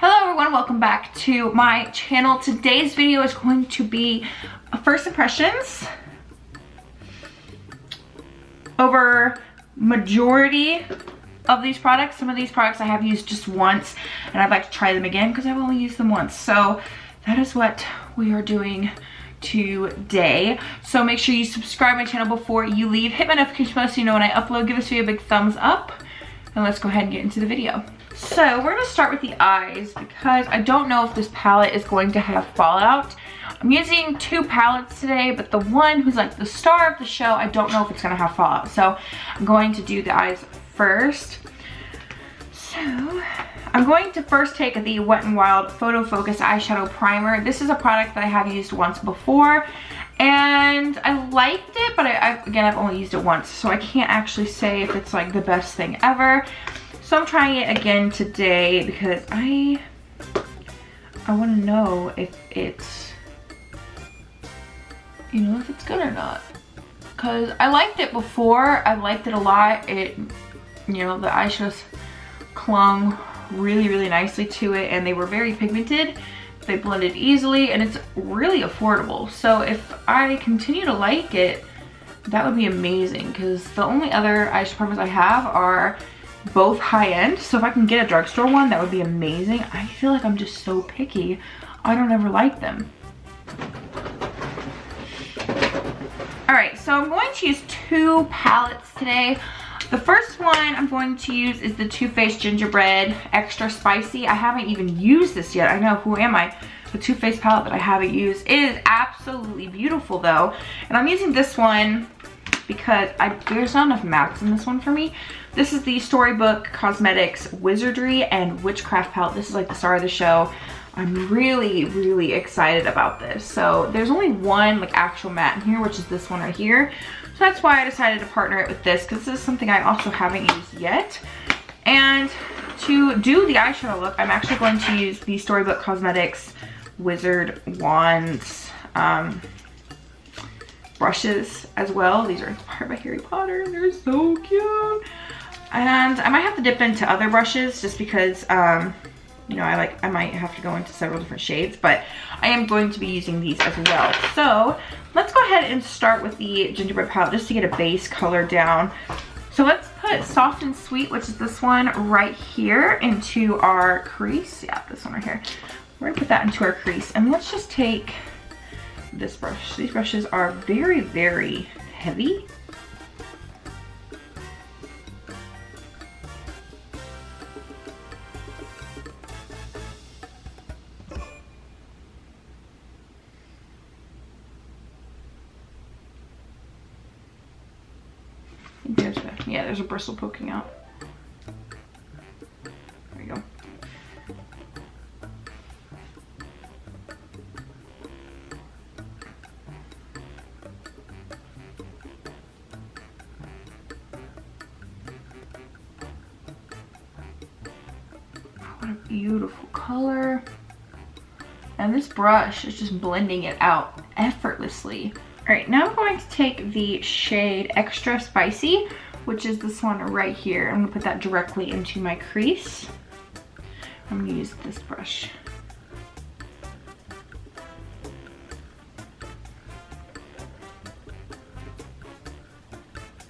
Hello everyone, welcome back to my channel. Today's video is going to be first impressions over majority of these products. Some of these products I have used just once and I'd like to try them again because I've only used them once. So that is what we are doing today. So make sure you subscribe to my channel before you leave. Hit my notification bell so you know when I upload. Give this video a big thumbs up. And let's go ahead and get into the video. So we're gonna start with the eyes because I don't know if this palette is going to have fallout. I'm using two palettes today, but the one who's like the star of the show, I don't know if it's gonna have fallout. So I'm going to do the eyes first. So I'm going to first take the Wet n Wild Photo Focus Eyeshadow Primer. This is a product that I have used once before and I liked it, but again, I've only used it once, so I can't actually say if it's like the best thing ever. So I'm trying it again today because I want to know if it's, if it's good or not. Because I liked it before, I liked it a lot. It, the eyeshadows clung really nicely to it and they were very pigmented. They blended easily and it's really affordable. So if I continue to like it, that would be amazing because the only other eyeshadow primers I have are both high-end. So if I can get a drugstore one, that would be amazing. I feel like I'm just so picky. I don't ever like them. Alright, so I'm going to use two palettes today. The first one I'm going to use is the Too Faced Gingerbread Extra Spicy. I haven't even used this yet. I know, who am I? The Too Faced palette that I haven't used. It is absolutely beautiful though. And I'm using this one because there's not enough mattes in this one for me. This is the Storybook Cosmetics Wizardry and Witchcraft palette. This is like the star of the show. I'm really excited about this. So there's only one like actual matte in here, which is this one right here. So that's why I decided to partner it with this because this is something I also haven't used yet. And to do the eyeshadow look, I'm actually going to use the Storybook Cosmetics Wizard Wands brushes as well. These are inspired by Harry Potter. They're so cute. And I might have to dip into other brushes just because I might have to go into several different shades, but I am going to be using these as well. So let's go ahead and start with the Gingerbread palette just to get a base color down. So let's put Soft and Sweet, which is this one right here, into our crease. Yeah, this one right here. We're gonna put that into our crease. And let's just take this brush. These brushes are very heavy. There's a bristle poking out. There we go. What a beautiful color. And this brush is just blending it out effortlessly. All right, now I'm going to take the shade Extra Spicy, which is this one right here. I'm gonna put that directly into my crease. I'm gonna use this brush.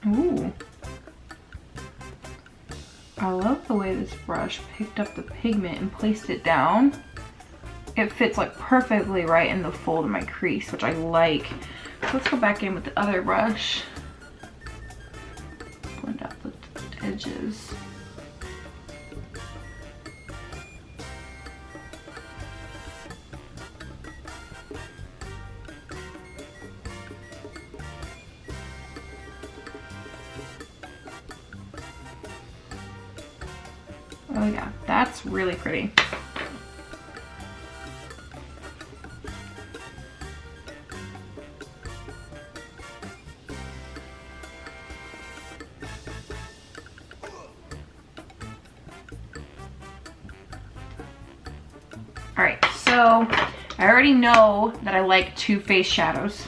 Ooh. I love the way this brush picked up the pigment and placed it down. It fits like perfectly right in the fold of my crease, which I like. So let's go back in with the other brush. Blend out the edges. Oh yeah, that's really pretty. Alright, so I already know that I like Too Faced shadows.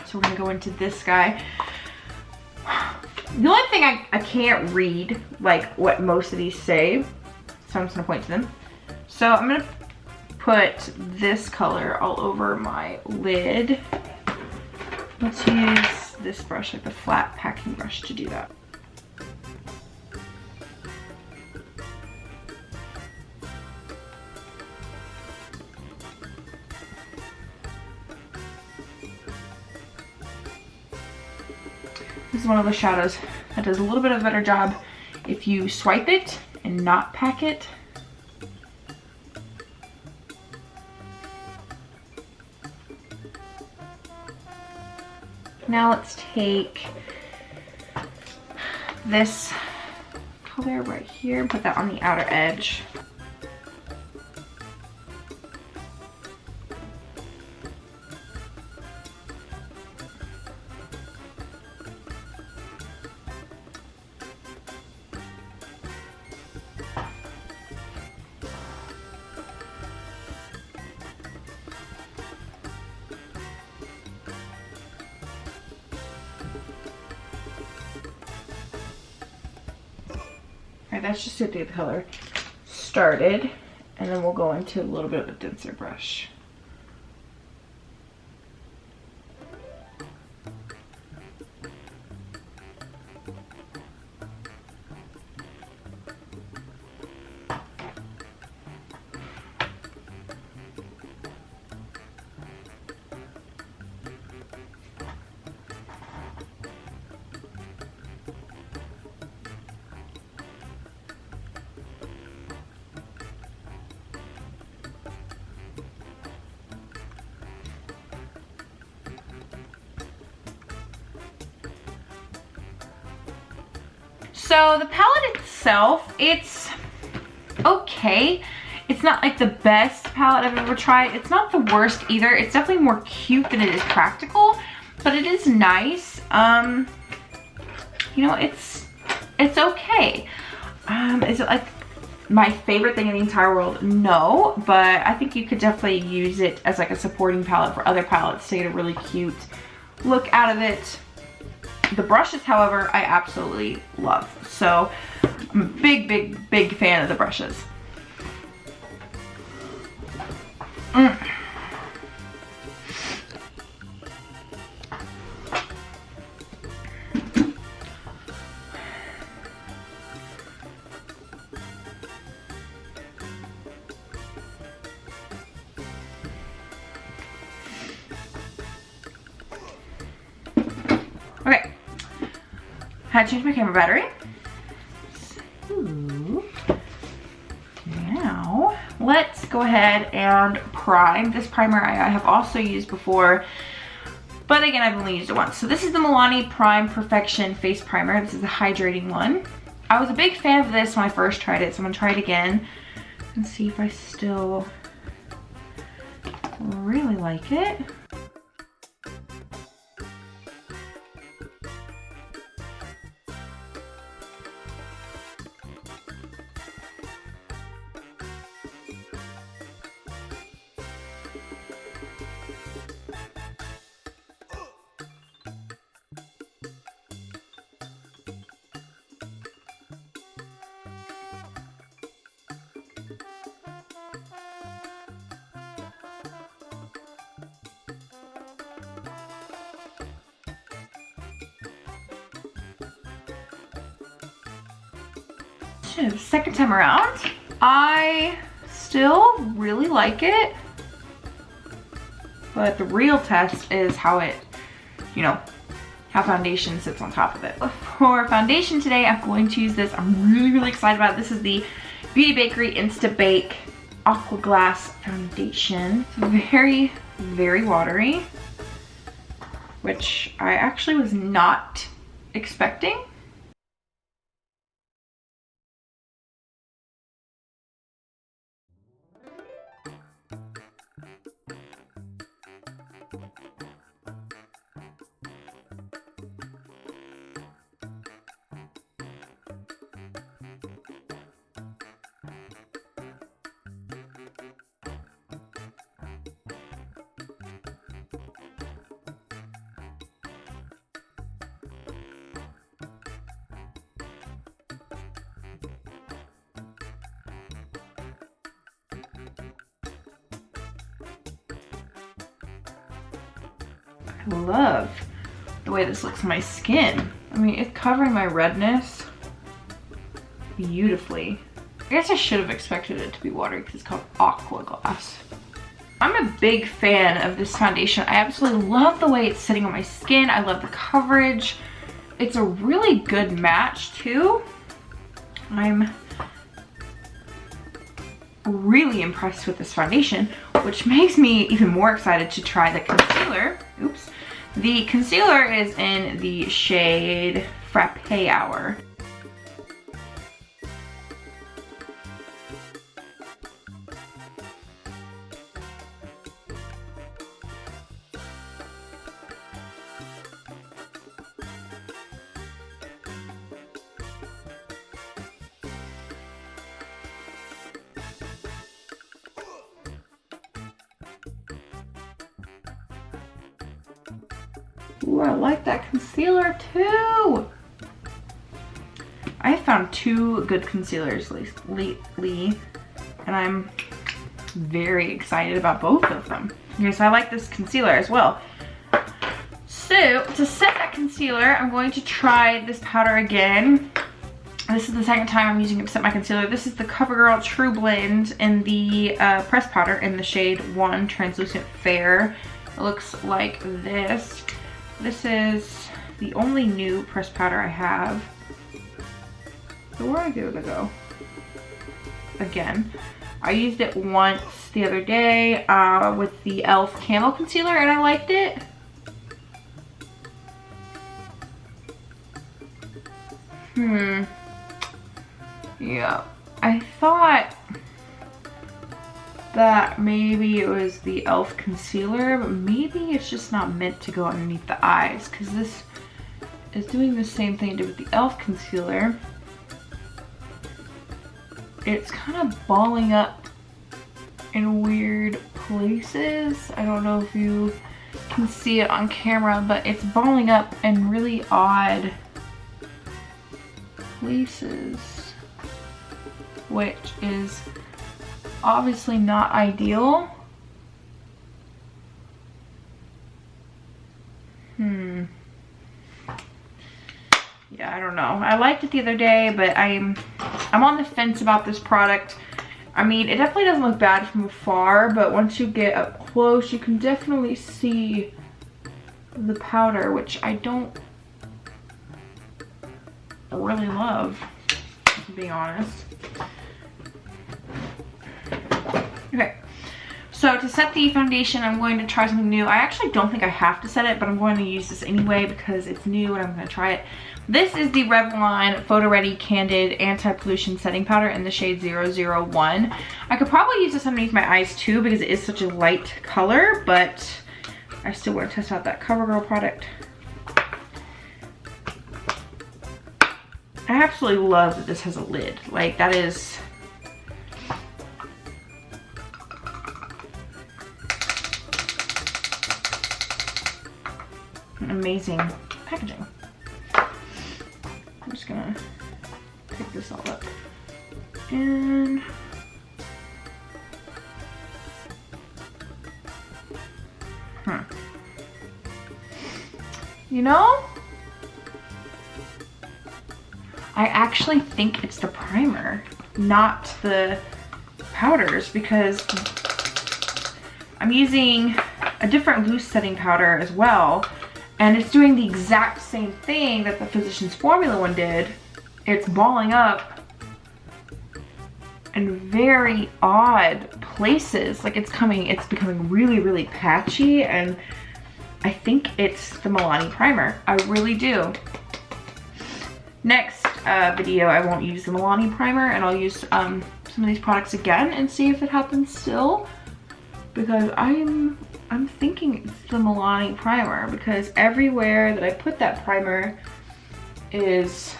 So we're gonna go into this guy. The only thing I can't read, like what most of these say, so I'm just gonna point to them. So I'm gonna put this color all over my lid. Let's use this brush, like the flat packing brush, to do that. This is one of the shadows that does a little bit of a better job if you swipe it and not pack it. Now let's take this color right here and put that on the outer edge. That's just to get the color started, and then we'll go into a little bit of a denser brush. So the palette itself, it's okay. It's not like the best palette I've ever tried. It's not the worst either. It's definitely more cute than it is practical, but it is nice. You know, it's okay. Is it like my favorite thing in the entire world? No, but I think you could definitely use it as like a supporting palette for other palettes to get a really cute look out of it. The brushes, however, I absolutely love. So I'm a big fan of the brushes. Okay, had to change my camera battery. So, now let's go ahead and prime. This primer I have also used before, but again, I've only used it once. So this is the Milani Prime Perfection Face Primer. This is the hydrating one. I was a big fan of this when I first tried it, so I'm gonna try it again and see if I still really like it. Second time around, I still really like it, but the real test is how it, you know, how foundation sits on top of it. For foundation today, I'm going to use this. I'm really excited about it. This is the Beauty Bakery Insta Bake Aqua Glass Foundation. It's very watery, which I actually was not expecting. I love the way this looks on my skin. I mean, it's covering my redness beautifully. I guess I should have expected it to be watery because it's called Aqua Glass. I'm a big fan of this foundation. I absolutely love the way it's sitting on my skin. I love the coverage. It's a really good match too. I'm really impressed with this foundation, which makes me even more excited to try the concealer. Oops. The concealer is in the shade Frappe Hour. Ooh, I like that concealer too. I found two good concealers lately, and I'm very excited about both of them. Okay, so I like this concealer as well. So to set that concealer, I'm going to try this powder again. This is the second time I'm using it to set my concealer. This is the CoverGirl True Blend in the pressed powder in the shade 1 Translucent Fair. It looks like this. This is the only new pressed powder I have. So where do I give it a go? Again, I used it once the other day with the e.l.f. Camo Concealer and I liked it. Yeah, I thought that maybe it was the e.l.f. concealer, but maybe it's just not meant to go underneath the eyes because this is doing the same thing it did with the e.l.f. concealer. It's kind of balling up in weird places. I don't know if you can see it on camera, but it's balling up in really odd places, which is obviously not ideal. Yeah, I don't know. I liked it the other day, but I'm on the fence about this product. I mean, it definitely doesn't look bad from afar, but once you get up close, you can definitely see the powder, which I don't really love, to be honest. Okay, so to set the foundation, I'm going to try something new. I actually don't think I have to set it, but I'm going to use this anyway because it's new and I'm going to try it. This is the Revlon Photo Ready Candid Anti-Pollution Setting Powder in the shade 001. I could probably use this underneath my eyes too because it is such a light color, but I still want to test out that CoverGirl product. I absolutely love that this has a lid. Like, that is... amazing packaging. I'm just gonna pick this all up and you know, I actually think it's the primer, not the powders, because I'm using a different loose setting powder as well. And it's doing the exact same thing that the Physicians Formula one did. It's balling up in very odd places. Like it's becoming really, really patchy, and I think it's the Milani primer. I really do. Next video, I won't use the Milani primer, and I'll use some of these products again and see if it happens still. Because I'm thinking it's the Milani primer, because everywhere that I put that primer is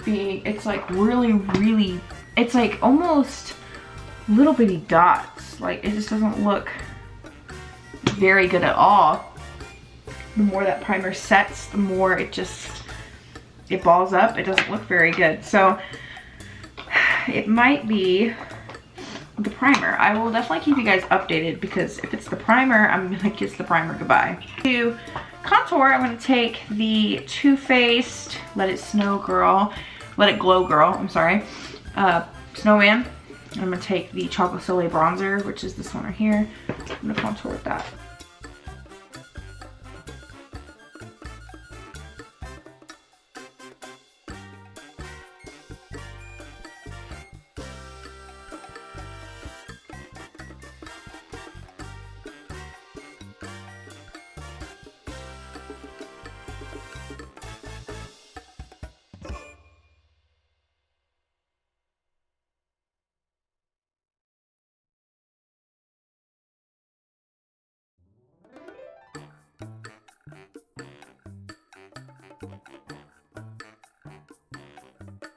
it's like really, really, it's like almost little bitty dots. Like it just doesn't look very good at all. The more that primer sets, the more it balls up. It doesn't look very good. So it might be the primer. I will definitely keep you guys updated because if it's the primer, I'm gonna kiss the primer goodbye. To contour, I'm gonna take the Too Faced Let It Snow Girl, Let It Glow Girl, I'm sorry, Snowman. I'm gonna take the Chocolate Soleil bronzer, which is this one right here. I'm gonna contour with that.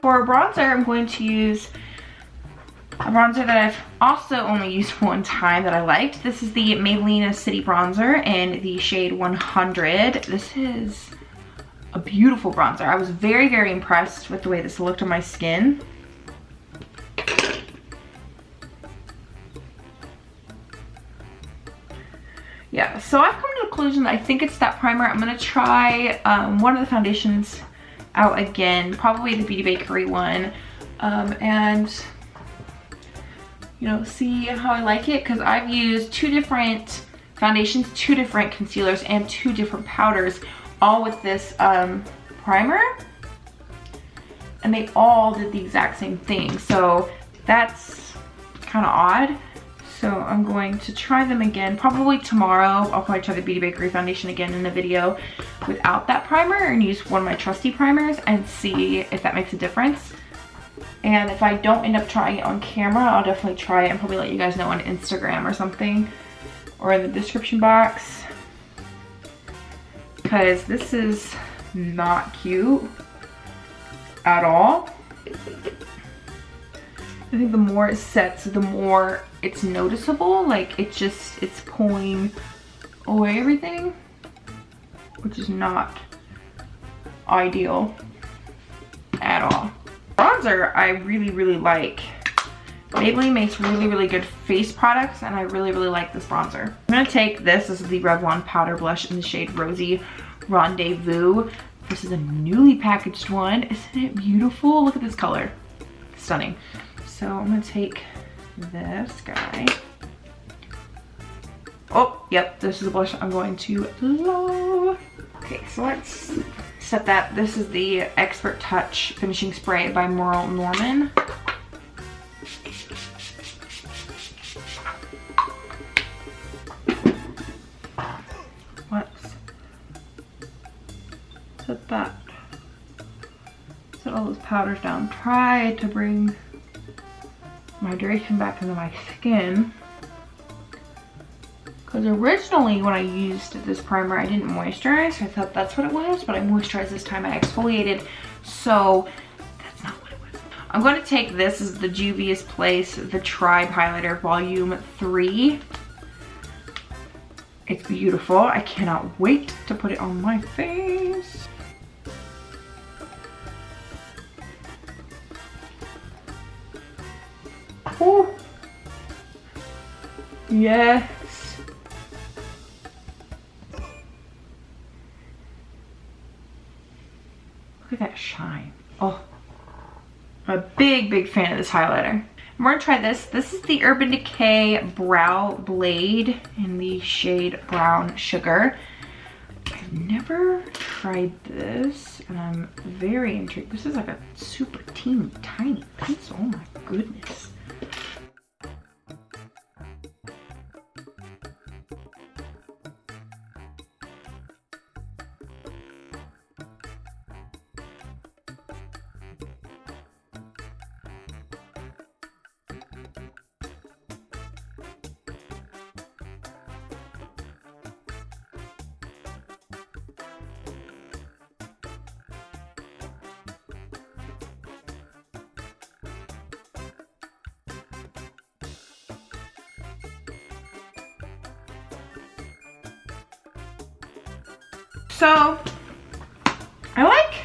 For a bronzer, I'm going to use a bronzer that I've also only used one time that I liked. This is the Maybelline City Bronzer in the shade 100. This is a beautiful bronzer. I was very, very impressed with the way this looked on my skin. Yeah, so I've come to the conclusion that I think it's that primer. I'm gonna try one of the foundations out again, probably the Beauty Bakery one, and you know, see how I like it, because I've used 2 different foundations, 2 different concealers, and 2 different powders, all with this primer, and they all did the exact same thing. So that's kind of odd. So I'm going to try them again, probably tomorrow. I'll probably try the Beauty Bakery foundation again in a video without that primer and use one of my trusty primers and see if that makes a difference. And if I don't end up trying it on camera, I'll definitely try it and probably let you guys know on Instagram or something, or in the description box, because this is not cute at all. I think the more it sets, the more it's noticeable. Like it's pulling away everything, which is not ideal at all. Bronzer, I really, really like. Maybelline makes really, really good face products, and I really, really like this bronzer. I'm gonna take this. This is the Revlon Powder Blush in the shade Rosy Rendezvous. This is a newly packaged one. Isn't it beautiful? Look at this color. Stunning. So I'm gonna take this guy. Oh, yep, this is the blush I'm going to love. Okay, so let's set that. This is the Expert Touch Finishing Spray by Merle Norman. Let's set that. Set all those powders down. Try to bring hydration back into my skin, because originally when I used this primer I didn't moisturize. I thought that's what it was, but I moisturized this time. I exfoliated, so that's not what it was. I'm going to take this as the Juvia's Place, the Tribe Highlighter Volume 3. It's beautiful. I cannot wait to put it on my face. Oh, yes. Look at that shine. Oh, I'm a big, big fan of this highlighter. We're gonna try this. This is the Urban Decay Brow Blade in the shade Brown Sugar. I've never tried this, and I'm very intrigued. This is like a super teeny tiny pencil. Oh my goodness. So I like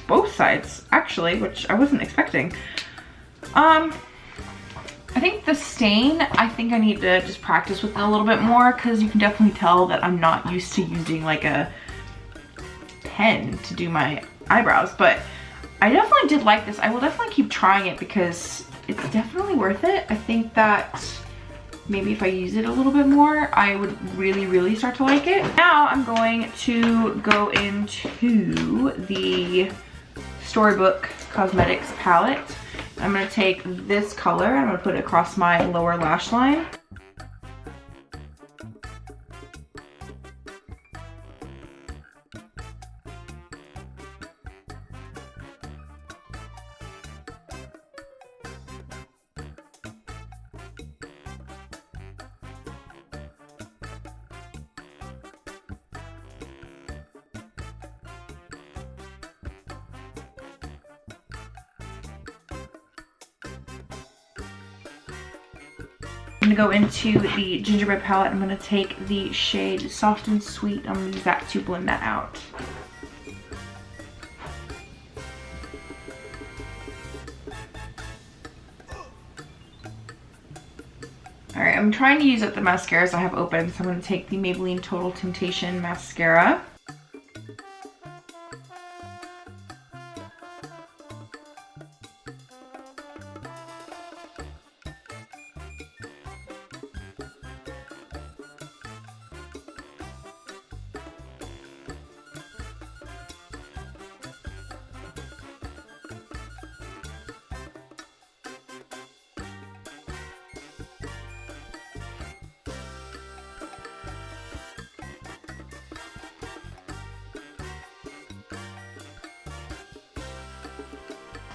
both sides actually, which I wasn't expecting. I think the stain, I think I need to just practice with it a little bit more, because you can definitely tell that I'm not used to using like a pen to do my eyebrows, but I definitely did like this. I will definitely keep trying it because it's definitely worth it. I think that maybe if I use it a little bit more, I would really start to like it. Now I'm going to go into the Storybook Cosmetics palette. I'm gonna take this color, I'm gonna put it across my lower lash line. I'm gonna go into the Gingerbread palette. I'm gonna take the shade Soft and Sweet. I'm gonna use that to blend that out. Alright, I'm trying to use up the mascaras I have open, so I'm gonna take the Maybelline Total Temptation mascara.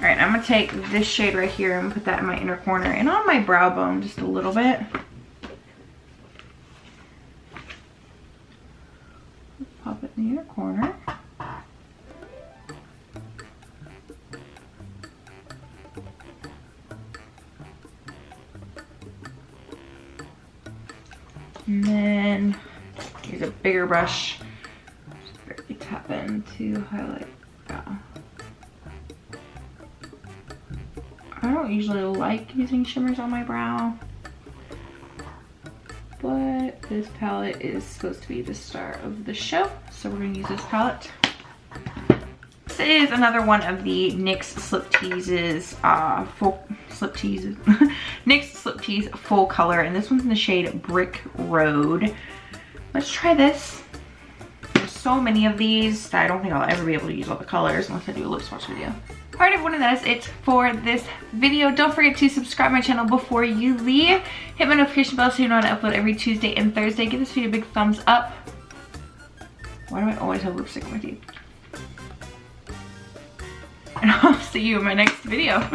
Alright, I'm gonna take this shade right here and put that in my inner corner and on my brow bone just a little bit. Pop it in the inner corner. And then use a bigger brush. Just barely tap in to highlight. Yeah. I don't usually like using shimmers on my brow, but this palette is supposed to be the star of the show, so we're gonna use this palette. This is another one of the NYX Slip Teases NYX Slip Tease full color, and this one's in the shade Brick Road. Let's try this. There's so many of these that I don't think I'll ever be able to use all the colors unless I do a lip swatch video. Alright everyone, and that is it for this video. Don't forget to subscribe to my channel before you leave. Hit my notification bell so you know when I upload every Tuesday and Thursday. Give this video a big thumbs up. Why do I always have lipstick on my teeth? And I'll see you in my next video.